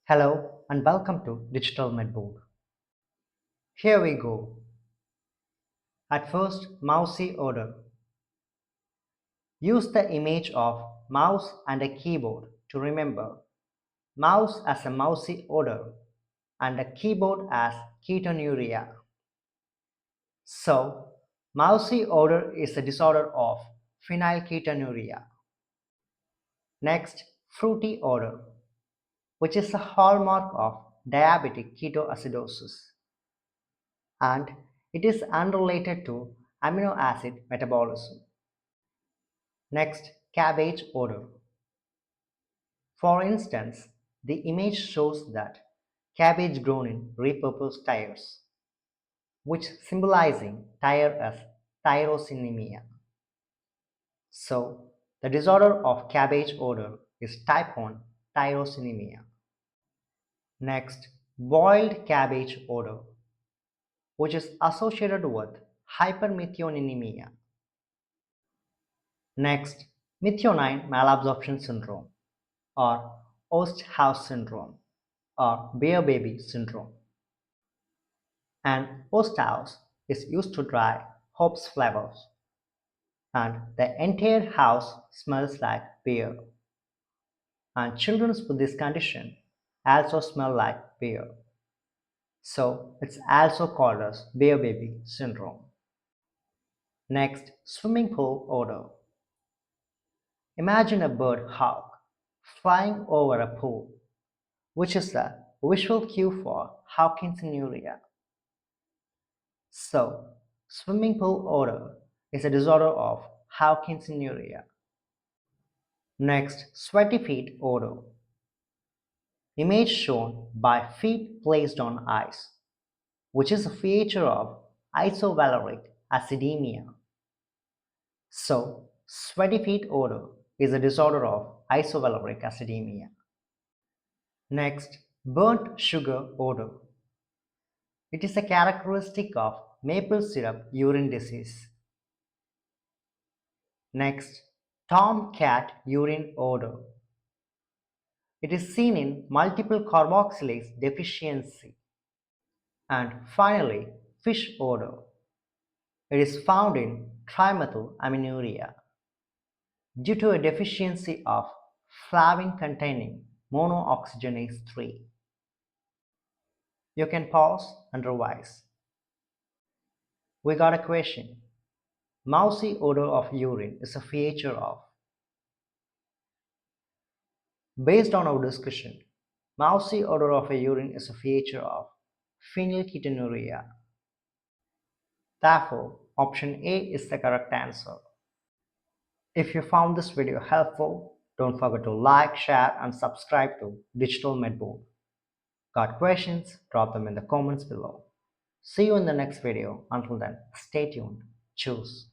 Hello and welcome to Digital Medboard. Here we go. At first, Mousy order. Use the image of mouse and a keyboard to remember mouse as a mousy odor and a keyboard as ketonuria. So, mousy odor is a disorder of phenylketonuria. Next, fruity odor, which is a hallmark of diabetic ketoacidosis, and it is unrelated to amino acid metabolism. Next, cabbage odor. For instance, the image shows that cabbage grown in repurposed tires, which symbolizing tire as tyrosinemia. So, the disorder of cabbage odor is type 1 tyrosinemia. Next, boiled cabbage odor, which is associated with hypermethioninemia. Next, methionine malabsorption syndrome or Osthaus syndrome or beer baby syndrome. And Osthaus is used to dry hops flavors, and the entire house smells like beer. And children with this condition also smell like beer. So it's also called as beer baby syndrome. Next, swimming pool odor. Imagine a bird hawk flying over a pool, which is a visual cue for Hawkinsinuria. So, swimming pool odor is a disorder of Hawkinsinuria. Next, sweaty feet odor. Image shown by feet placed on ice, which is a feature of Isovaleric Acidemia. So, sweaty feet odor is a disorder of Isovaleric Acidemia. Next, burnt sugar odor. It is a characteristic of maple syrup urine disease. Next, tomcat urine odor. It is seen in multiple carboxylase deficiency. And finally, fish odor. It is found in Trimethylaminuria due to a deficiency of flavin containing monooxygenase 3. You can pause and revise. We got a question. Mousy odor of urine is a feature of. Based on our discussion, mousy odor of a urine is a feature of Phenylketonuria. Therefore, option A is the correct answer. If you found this video helpful, don't forget to like, share and subscribe to Digital Medboard. Got questions? Drop them in the comments below. See you in the next video. Until then, stay tuned. Choose.